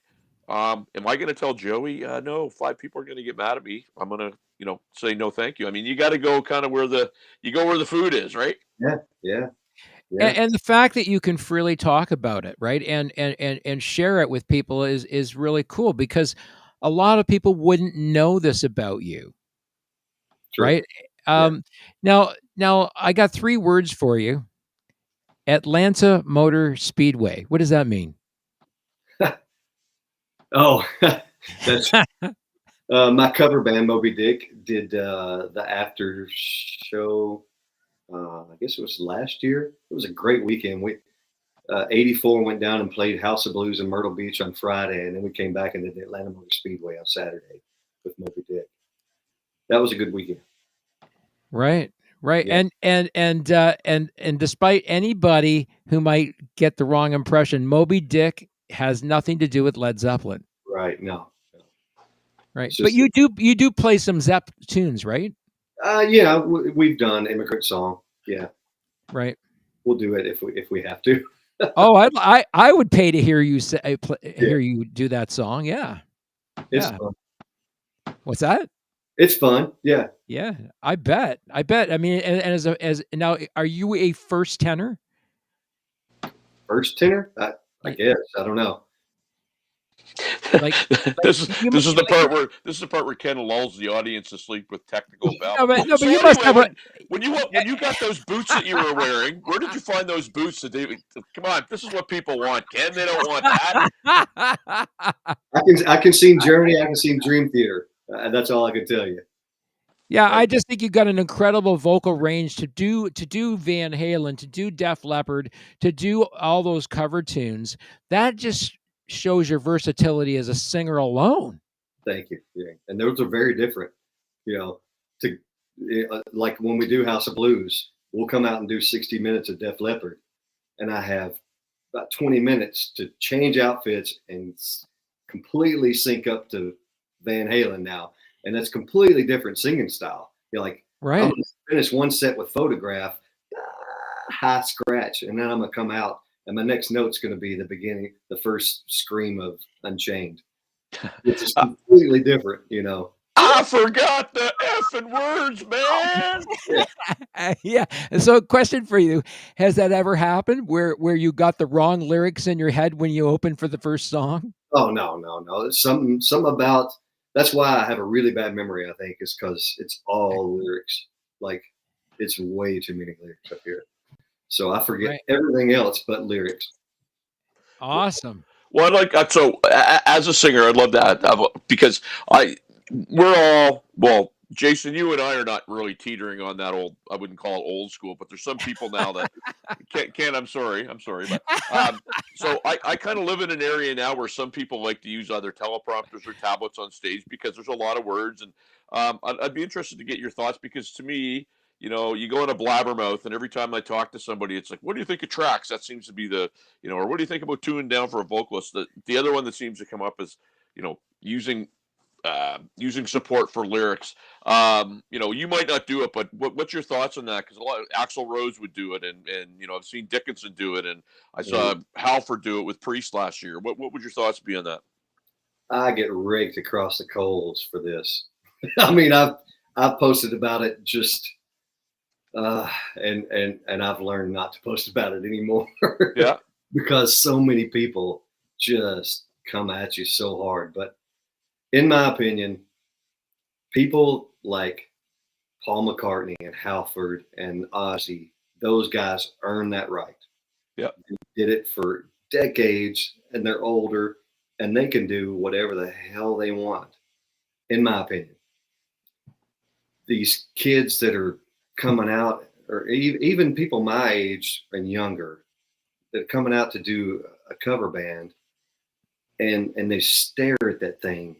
Am I going to tell Joey? No, 5 people are going to get mad at me. I'm going to, say no, thank you. I mean, you got to go kind of where the food is, right? Yeah, yeah. Yeah. And the fact that you can freely talk about it, right, and share it with people is really cool, because a lot of people wouldn't know this about you, True. right? Now I got 3 words for you: Atlanta Motor Speedway. What does that mean? Oh, that's my cover band, Moby Dick, did the after show. I guess it was last year. It was a great weekend. We 84 went down and played House of Blues in Myrtle Beach on Friday, and then we came back and did the Atlanta Motor Speedway on Saturday with Moby Dick. That was a good weekend. Right. Yeah. And despite anybody who might get the wrong impression, Moby Dick has nothing to do with Led Zeppelin. Right. No. Right. But you do play some Zepp tunes, right? Yeah, we've done Immigrant Song. Yeah. Right. We'll do it if we have to. Oh, I would pay to hear you hear you do that song. Yeah. It's fun. What's that? It's fun. Yeah. Yeah, I bet. I mean, and as now, are you a first tenor? First tenor? I guess. I don't know. This is the part where Ken lulls the audience to sleep with technical babble. No, but you must have when you got those boots that you were wearing. Where did you find those boots? Come on, this is what people want, Ken. They don't want that. I can sing Germany. I can sing Dream Theater. That's all I can tell you. Yeah, I just think you've got an incredible vocal range to do Van Halen, to do Def Leppard, to do all those cover tunes. That just shows your versatility as a singer alone. Thank you. Yeah. And those are very different. Like when we do House of Blues, we'll come out and do 60 minutes of Def Leppard, and I have about 20 minutes to change outfits and completely sync up to Van Halen now. And that's completely different singing style. You're like, right. I'm going to finish one set with Photograph, high scratch, and then I'm going to come out, and my next note's going to be the beginning, the first scream of Unchained. which is completely different, you know. I forgot the effing words, man. Yeah. Yeah. And so, question for you: has that ever happened where you got the wrong lyrics in your head when you opened for the first song? Oh, no, no, no. It's something about that's why I have a really bad memory, I think, is because it's all lyrics. Like, it's way too many lyrics up here. So I forget Right. everything else but lyrics. Awesome. Well, I like so as a singer, I'd love that because I we're all well. Jason, you and I are not really teetering on that old. I wouldn't call it old school, but there's some people now that can't. I'm sorry, but so I kind of live in an area now where some people like to use either teleprompters or tablets on stage because there's a lot of words, and I'd be interested to get your thoughts because to me, you go in a blabbermouth, and every time I talk to somebody, it's like, what do you think of tracks? That seems to be the or what do you think about tuning down for a vocalist? The other one that seems to come up is, using support for lyrics. You might not do it, but what's your thoughts on that? Because a lot of Axl Rose would do it, and I've seen Dickinson do it, and I saw Halford do it with Priest last year. What would your thoughts be on that? I get raked across the coals for this. I mean, I've posted about it just and I've learned not to post about it anymore. Yeah. Because so many people just come at you so hard. But in my opinion, people like Paul McCartney and Halford and Ozzy, those guys earn that right. Yeah. They did it for decades and they're older and they can do whatever the hell they want, in my opinion. These kids that are coming out, or even people my age and younger, that are coming out to do a cover band, and they stare at that thing.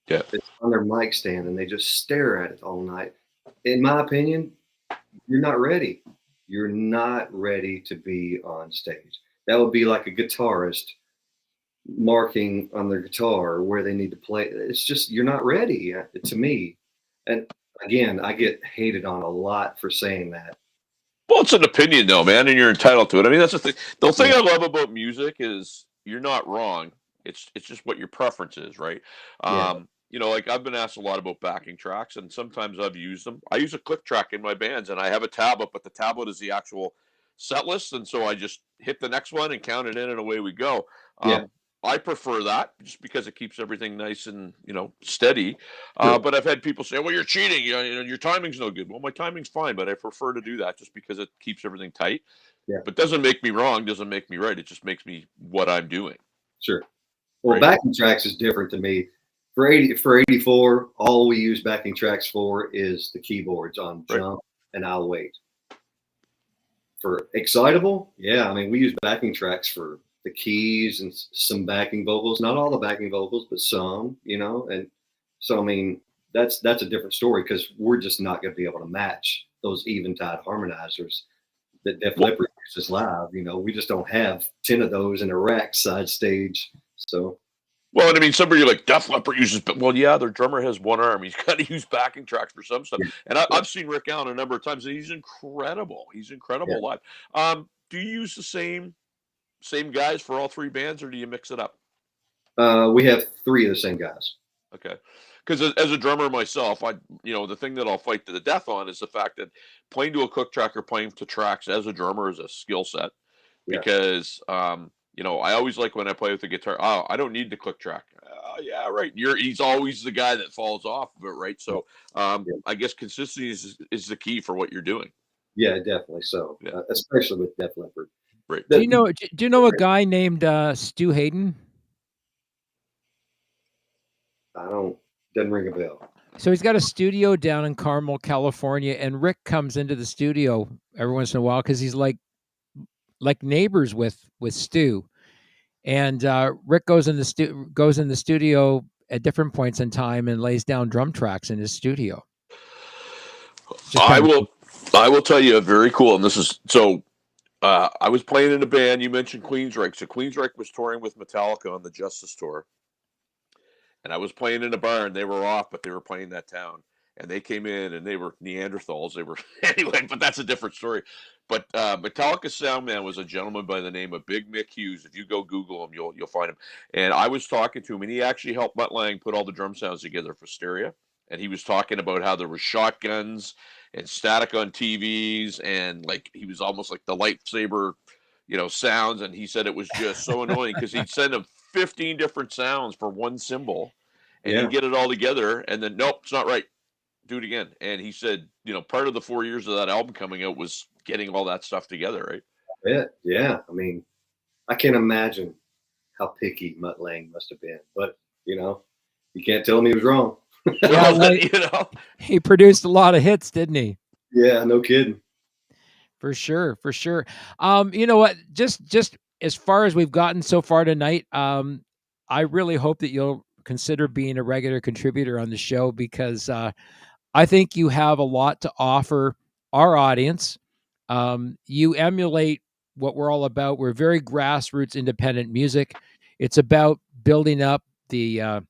Yeah. It's on their mic stand, and they just stare at it all night. In my opinion, you're not ready. You're not ready to be on stage. That would be like a guitarist marking on their guitar where they need to play. It's just you're not ready to me. And again, I get hated on a lot for saying that. Well, it's an opinion, though, man, and you're entitled to it. I mean, that's the thing. The thing Yeah, I love about music is you're not wrong. It's just what your preference is, right? yeah, Like I've been asked a lot about backing tracks, and sometimes I've used them. I use a click track in my bands, and I have a tablet, but the tablet is the actual set list, and so I just hit the next one and count it in, and away we go. yeah. I prefer that just because it keeps everything nice and steady. Sure. But I've had people say, "Well, you're cheating. Your timing's no good." Well, my timing's fine, but I prefer to do that just because it keeps everything tight. Yeah, But doesn't make me wrong. Doesn't make me right. It just makes me what I'm doing. sure. Well, Right. backing tracks is different to me. For 84, all we use backing tracks for is the keyboards on Right. Jump and I'll Wait. For Excitable, yeah, I mean we use backing tracks for the keys and some backing vocals. Not all the backing vocals, but some, And so I mean that's a different story because we're just not going to be able to match those Eventide harmonizers that Def Well, Leppard uses live. We just don't have 10 of those in a rack side stage. So well, and I mean, somebody like Def Leppard uses, but well, yeah, their drummer has one arm. He's got to use backing tracks for some stuff. yeah, And yeah, I've seen Rick Allen a number of times, and he's incredible. He's yeah. incredible live. Do you use the same guys for all three bands, or do you mix it up? We have three of the same guys. Okay. Because as a drummer myself, the thing that I'll fight to the death on is the fact that playing to a click track or playing to tracks as a drummer is a skill set. Yeah, Because, I always like when I play with the guitar, oh, I don't need the click track. Oh, yeah, right. He's always the guy that falls off of it, right? So yeah, I guess consistency is the key for what you're doing. yeah, definitely. So, Yeah, especially with Def Leppard. right. Do The, you know? Do you know a guy named Stu Hayden? I don't doesn't ring a bell. So he's got a studio down in Carmel, California, and Rick comes into the studio every once in a while because he's like neighbors with Stu. And Rick goes in the studio at different points in time and lays down drum tracks in his studio. Just I kind of will. I will tell you, very cool. And this is so. I was playing in a band. You mentioned Queensryche. So Queensryche was touring with Metallica on the Justice tour, and I was playing in a bar, and they were off, but they were playing that town. and they came in and they were Neanderthals. They were anyway, but that's a different story. But Metallica sound man was a gentleman by the name of Big Mick Hughes. If you go Google him, you'll find him. And I was talking to him, and he actually helped Mutt Lange put all the drum sounds together for Stereo. And he was talking about how there was shotguns and static on TVs, and like he was almost like the lightsaber, sounds. And he said it was just so annoying because he'd send him 15 different sounds for one cymbal, and Yeah. he'd get it all together, and then nope, it's not right. Do it again. And he said, part of the 4 years of that album coming out was getting all that stuff together, right? Yeah. I mean, I can't imagine how picky Mutt Lange must have been, but you can't tell him he was wrong. Yeah, Well, he produced a lot of hits, didn't he? Yeah, no kidding. For sure. You know what? Just as far as we've gotten so far tonight, I really hope that you'll consider being a regular contributor on the show, because I think you have a lot to offer our audience. You emulate what we're all about. We're very grassroots independent music. It's about building up the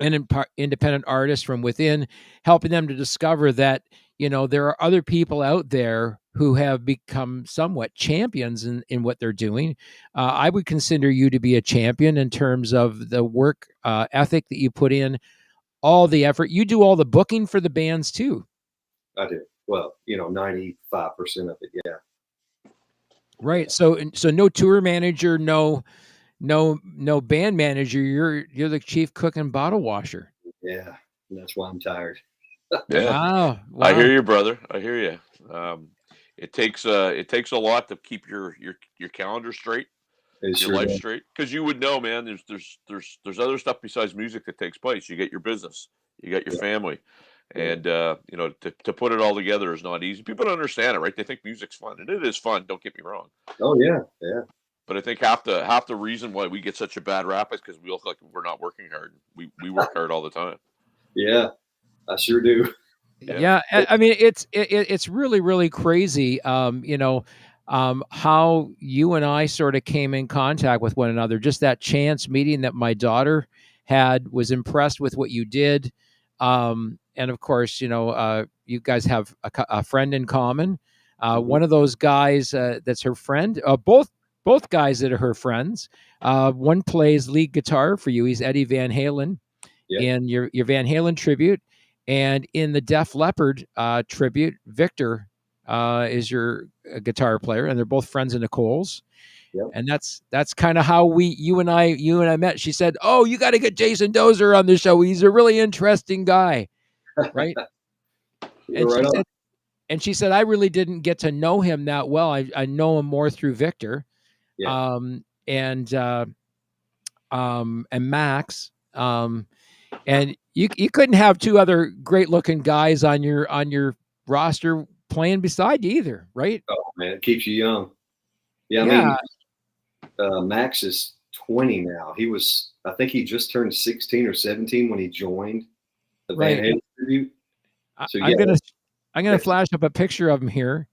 independent artists from within, helping them to discover that there are other people out there who have become somewhat champions in what they're doing. I would consider you to be a champion in terms of the work ethic that you put in, all the effort. You do all the booking for the bands too. I do. Well, 95% of it. Yeah. Right. So no tour manager, no band manager. You're the chief cook and bottle washer. Yeah. And that's why I'm tired. Yeah. Wow. I hear you, brother. I hear you. It takes a lot to keep your calendar straight, your life straight, because you would know, man. There's other stuff besides music that takes place. You get your business, you got your family, and to put it all together is not easy. People don't understand it, right? They think music's fun, and it is fun. Don't get me wrong. Oh yeah. But I think half the reason why we get such a bad rap is because we look like we're not working hard. We work hard all the time. Yeah, I sure do. Yeah. I mean, it's really, really crazy. How you and I sort of came in contact with one another. Just that chance meeting that my daughter had, was impressed with what you did. And of course, you guys have a friend in common. One of those guys that's her friend. Both guys that are her friends. One plays lead guitar for you. He's Eddie Van Halen in your Van Halen tribute. And in the Def Leppard tribute, Victor is your guitar player, and they're both friends of Nicole's. Yep. And that's kind of how you and I met. She said, "Oh, you got to get Jason Dozer on the show. He's a really interesting guy." Right? And she said, "I really didn't get to know him that well. I know him more through Victor." Yeah. And Max. And you couldn't have two other great looking guys on your roster playing beside you either, right? Oh man, it keeps you young. Yeah, I mean, Max is 20 now. I think he just turned 16 or 17 when he joined the Van Halen tribute. So I'm gonna flash up a picture of him here.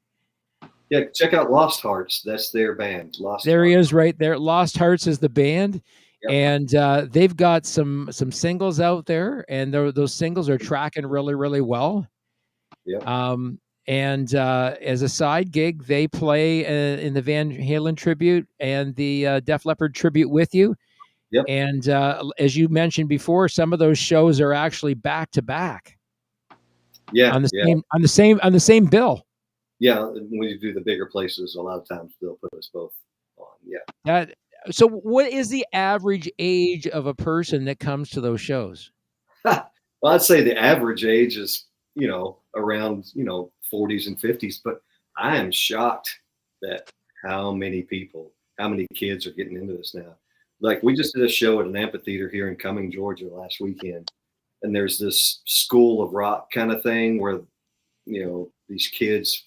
Yeah, check out Lost Hearts. That's their band. There he is, right there. Lost Hearts is the band. Yep. And they've got some singles out there, and those singles are tracking really, really well. Yeah. And as a side gig, they play in the Van Halen tribute and the Def Leppard tribute with you. Yep. And as you mentioned before, some of those shows are actually back to back. Yeah. On the same bill. Yeah, when you do the bigger places, a lot of times they'll put us both on. Yeah. So what is the average age of a person that comes to those shows? Well, I'd say the average age is, around, 40s and 50s, but I am shocked that how many kids are getting into this now. Like, we just did a show at an amphitheater here in Cumming, Georgia last weekend, and there's this school of rock kind of thing where, these kids,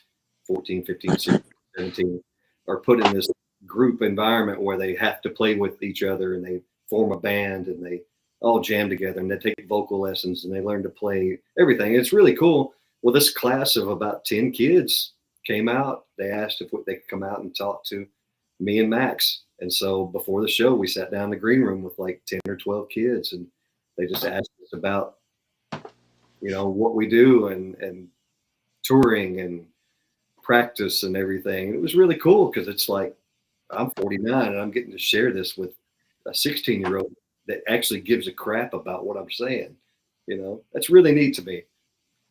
14, 15, 16, 17, are put in this group environment where they have to play with each other, and they form a band, and they all jam together, and they take vocal lessons, and they learn to play everything. It's really cool. Well, this class of about 10 kids came out. They asked if they could come out and talk to me and Max. And so before the show, we sat down in the green room with like 10 or 12 kids, and they just asked us about what we do and touring and practice and everything. It was really cool because it's like I'm 49 and I'm getting to share this with a 16-year-old that actually gives a crap about what I'm saying. That's really neat to me.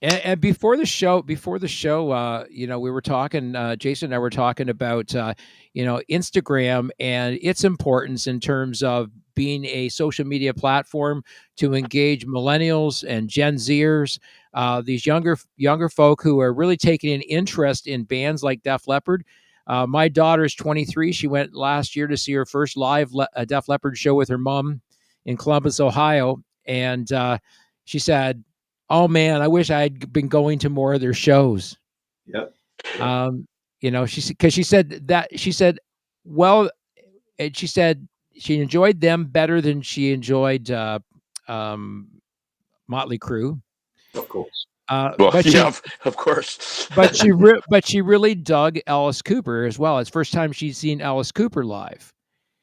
And before the show, we were talking. Jason and I were talking about Instagram and its importance in terms of being a social media platform to engage millennials and Gen Zers, these younger folk who are really taking an interest in bands like Def Leppard. My daughter's 23. She went last year to see her first live Def Leppard show with her mom in Columbus, Ohio, and she said, "Oh man, I wish I had been going to more of their shows." Yep. She said, well, and she said she enjoyed them better than she enjoyed um, Motley Crue. Of course. Well, But yeah, of course. but she really dug Alice Cooper as well. It's the first time she'd seen Alice Cooper live.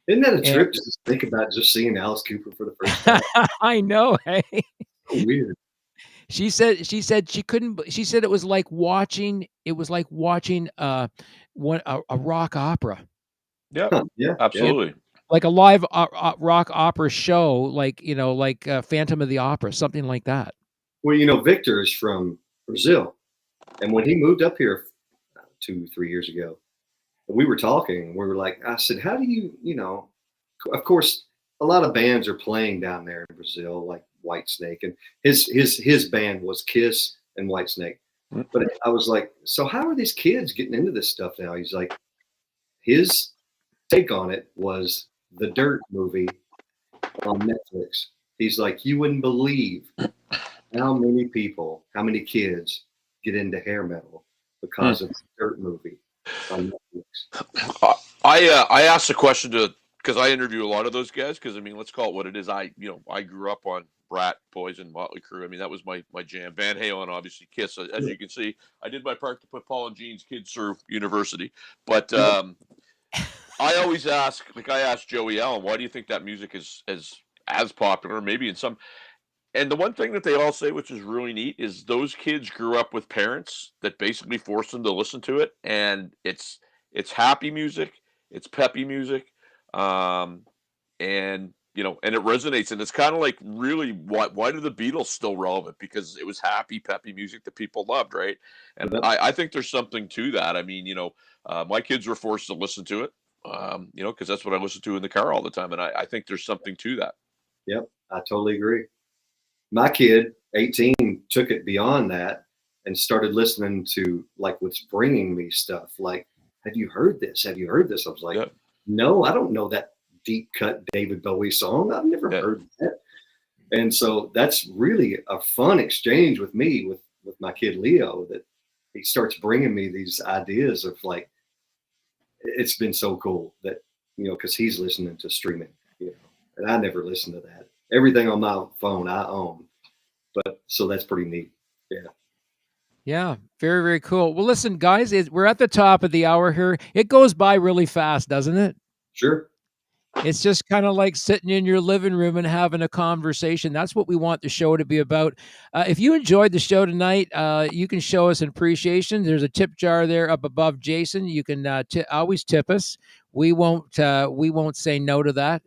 Isn't that a And trip just to think about just seeing Alice Cooper for the first time? I know, hey. So weird. She said she couldn't. She said it was like watching. It was like watching a rock opera, Yeah, Huh, yeah. absolutely. like a live rock opera show, like Phantom of the Opera, something like that. Well, Victor is from Brazil, and when he moved up here 2, 3 years ago, we were talking. We were like, I said, how do of course, a lot of bands are playing down there in Brazil, like Whitesnake, and his band was Kiss and Whitesnake. But I was like, so how are these kids getting into this stuff now? He's like, his take on it was the Dirt movie on Netflix. He's like, you wouldn't believe how many kids get into hair metal because of the Dirt movie on Netflix. I asked the question because I interview a lot of those guys because let's call it what it is. I grew up on Brat, Poison, Motley Crue. That was my jam. Van Halen, obviously, Kiss. As you can see, I did my part to put Paul and Gene's kids through university. But I always ask, like I asked Joey Allen, why do you think that music is as popular? Maybe in some. And the one thing that they all say, which is really neat, is those kids grew up with parents that basically forced them to listen to it, and it's happy music, it's peppy music, and and it resonates, and it's kind of like really why do the Beatles still relevant? Because it was happy, peppy music that people loved, right? And I think there's something to that. My kids were forced to listen to it, because that's what I listen to in the car all the time, and I think there's something to that. Yep, I totally agree. My kid, 18, took it beyond that and started listening to like what's bringing me stuff. Like, have you heard this? Have you heard this? I was like, no, I don't know that deep cut David Bowie song. I've never heard that. And so that's really a fun exchange with me, with my kid Leo, that he starts bringing me these ideas of like, it's been so cool that, because he's listening to streaming, and I never listened to that. Everything on my phone I own, but so that's pretty neat. Yeah, very, very cool. Well, listen, guys, we're at the top of the hour here. It goes by really fast, doesn't it? Sure. It's just kind of like sitting in your living room and having a conversation. That's what we want the show to be about. If you enjoyed the show tonight, you can show us an appreciation. There's a tip jar there up above Jason. You can always tip us. We won't say no to that.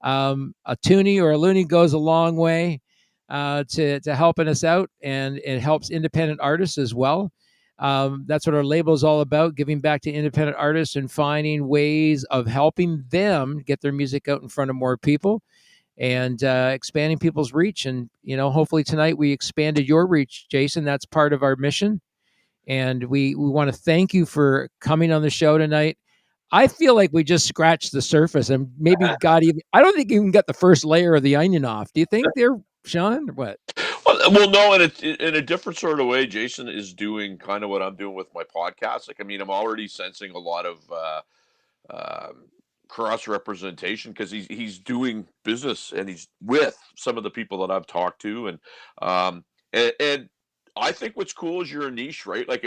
A toonie or a loony goes a long way to helping us out, and it helps independent artists as well. That's what our label is all about, giving back to independent artists and finding ways of helping them get their music out in front of more people, and expanding people's reach. And hopefully tonight we expanded your reach, Jason. That's part of our mission, and we want to thank you for coming on the show tonight. I feel like we just scratched the surface and maybe I don't think you even got the first layer of the onion off. Do you think they're, Sean, or what? Well, no, and it's in a different sort of way. Jason is doing kind of what I'm doing with my podcast. Like, I'm already sensing a lot of cross representation because he's doing business and he's with some of the people that I've talked to, and I think what's cool is you're a niche, right? Like,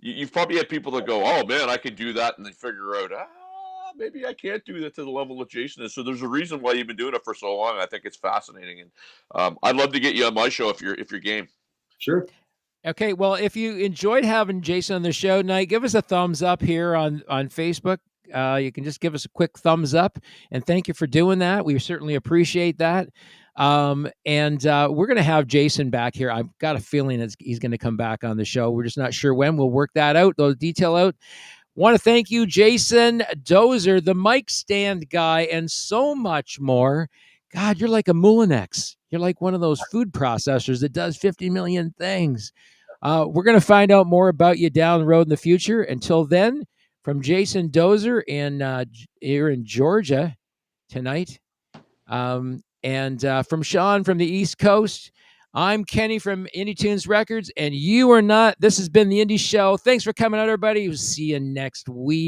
you've probably had people that go, "Oh man, I can do that," and they figure out, maybe I can't do that to the level that Jason is. So there's a reason why you've been doing it for so long. I think it's fascinating, and I'd love to get you on my show if you're game. Sure. Okay, well, if you enjoyed having Jason on the show tonight, give us a thumbs up here on Facebook. You can just give us a quick thumbs up, and thank you for doing that. We certainly appreciate that. And we're going to have Jason back here. I've got a feeling he's going to come back on the show. We're just not sure when. We'll work that out, those detail out. Want to thank you, Jason Dozer, the mic stand guy, and so much more. God, you're like a Moulinex. You're like one of those food processors that does 50 million things. We're going to find out more about you down the road in the future. Until then, from Jason Dozer here in Georgia tonight, and from Sean from the East Coast, I'm Kenny from TUNZ Records, and you are not. This has been the Indie Show. Thanks for coming out, everybody. We'll see you next week.